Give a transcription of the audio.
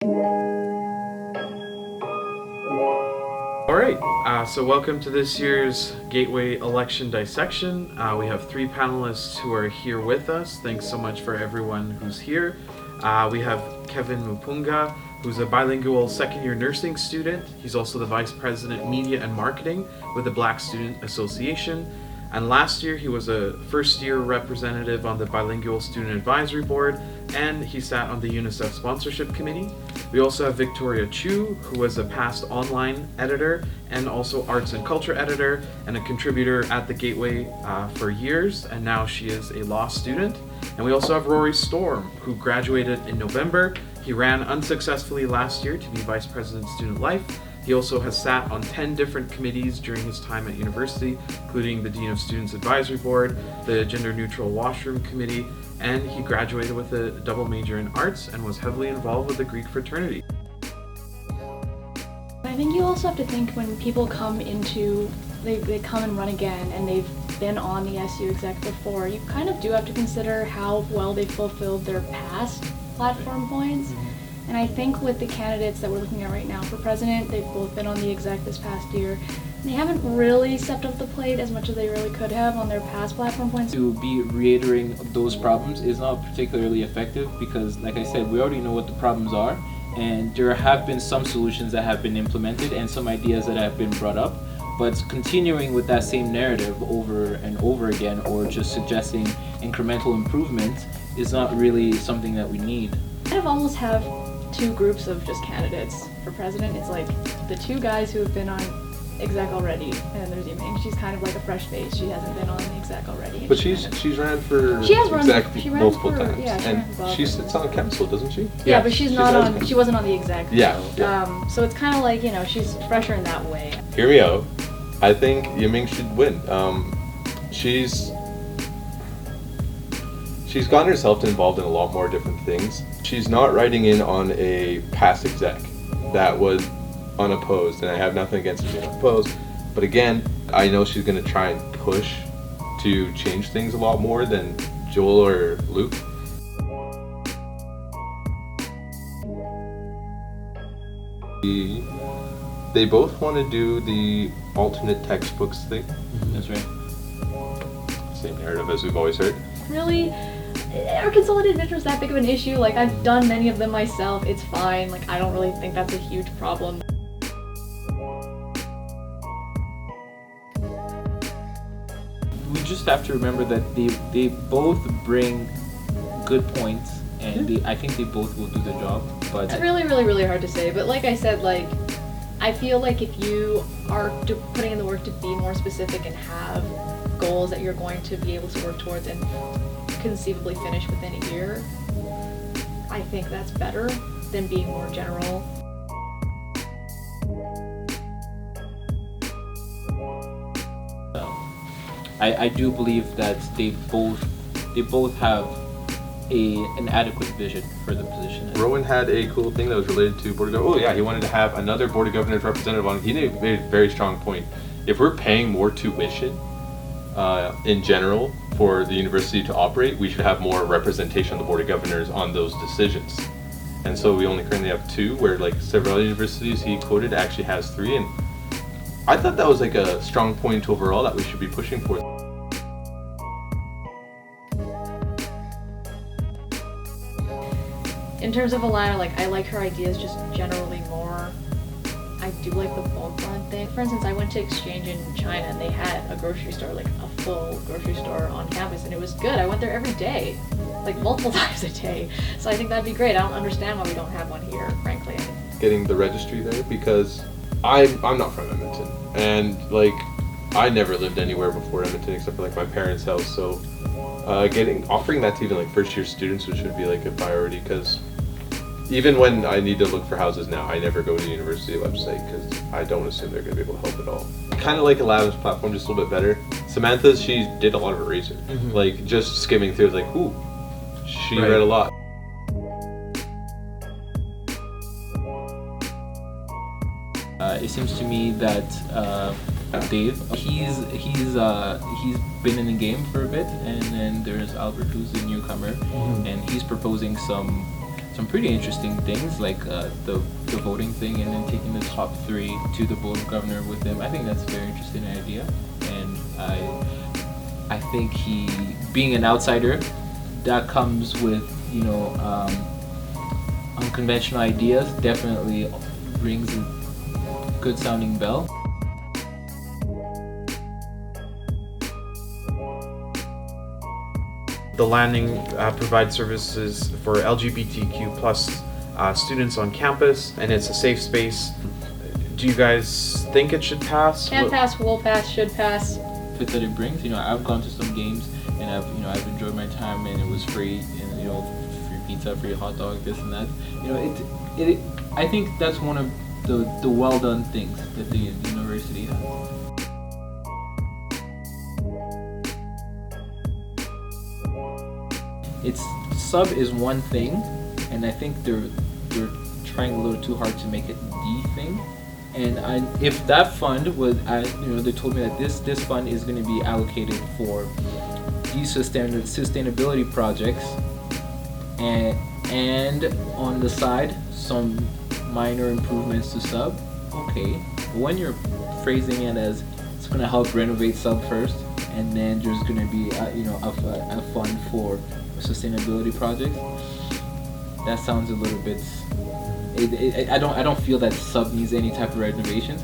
Alright, so welcome to this year's Gateway Election Dissection. We have three panelists who are here with us. Thanks so much for everyone who's here. We have Kevin Mupunga, who's a bilingual second-year nursing student. He's also the Vice President Media and Marketing with the Black Student Association. And last year he was a first-year representative on the Bilingual Student Advisory Board, and he sat on the UNICEF Sponsorship Committee. We also have Victoria Chu, who was a past online editor and also arts and culture editor and a contributor at the Gateway for years, and now she is a law student. And we also have Rory Storm, who graduated in November. He ran unsuccessfully last year to be Vice President Student Life. He also has sat on 10 different committees during his time at university, including the Dean of Students Advisory Board, the Gender Neutral Washroom Committee, and he graduated with a double major in arts and was heavily involved with the Greek fraternity. I think you also have to think when people come into, they come and run again and they've been on the SU exec before, you kind of do have to consider how well they fulfilled their past platform points. And I think with the candidates that we're looking at right now for president, they've both been on the exec this past year. They haven't really stepped up the plate as much as they really could have on their past platform points. To be reiterating those problems is not particularly effective because, like I said, we already know what the problems are, and there have been some solutions that have been implemented and some ideas that have been brought up. But continuing with that same narrative over and over again, or just suggesting incremental improvements, is not really something that we need. I kind of almost have two groups of just candidates for president. It's like the two guys who have been on exec already, and then there's Yiming. She's kind of like a fresh face. She hasn't been on the exec already. But she's ran for exec multiple times, and she sits on council, doesn't she? Yeah, but she's not on. She wasn't on the exec. Yeah. So it's kind of like, you know, she's fresher in that way. Hear me out. I think Yiming should win. She's gotten herself involved in a lot more different things. She's not writing in on a past exec that was unopposed, and I have nothing against it being unopposed. But again, I know she's going to try and push to change things a lot more than Joel or Luke. They both want to do the alternate textbooks thing. That's right. Same narrative as we've always heard. Really, are consolidated admissions that big of an issue? Like, I've done many of them myself. It's fine. Like, I don't really think that's a huge problem. We just have to remember that they both bring good points, and I think they both will do the job. But it's really, really, really hard to say. But like I said, like, I feel like if you are putting in the work to be more specific and have goals that you're going to be able to work towards and conceivably finish within a year, I think that's better than being more general. I do believe that they both have an adequate vision for the position. Rowan had a cool thing that was related to Board of Governors. Oh yeah, he wanted to have another Board of Governors representative on. He made a very strong point. If we're paying more tuition in general for the university to operate, we should have more representation on the Board of Governors on those decisions. And so we only currently have two, where like several other universities he quoted actually has three, and I thought that was like a strong point overall that we should be pushing for. In terms of Alana, like, I like her ideas just generally more. I do like the bulk run thing. For instance, I went to exchange in China and they had a grocery store, like a full grocery store on campus, and it was good. I went there every day, like multiple times a day. So I think that'd be great. I don't understand why we don't have one here, frankly. Getting the registry there, because I'm not from Edmonton, and like I never lived anywhere before Edmonton except for like my parents' house. So offering that to even like first year students, which should be like a priority, because even when I need to look for houses now, I never go to the university website because I don't assume they're going to be able to help at all. Kind of like Alavin's platform, just a little bit better. Samantha's, she did a lot of research. Like just skimming through, like, ooh, she read a lot. It seems to me that Dave, he's been in the game for a bit, and then there's Albert, who's the newcomer, and he's proposing some some pretty interesting things, like the voting thing, and then taking the top 3 to the board of governor with him. I think that's a very interesting idea, and I think he, being an outsider, that comes with unconventional ideas, definitely rings a good sounding bell. The landing provides services for LGBTQ plus students on campus, and it's a safe space. Do you guys think it should pass? Can pass, will pass, should pass. Fit that it brings. I've gone to some games and I've enjoyed my time, and it was free, and free pizza, free hot dog, this and that. I think that's one of the well done things that the university has. It's sub is one thing, and I think they're trying a little too hard to make it the thing. And if that fund was, they told me that this fund is going to be allocated for these sustainability projects, and on the side some minor improvements to sub. Okay, but when you're phrasing it as it's going to help renovate sub first, and then there's going to be a fund for sustainability projects, that sounds a little bit. I don't feel that sub needs any type of renovation.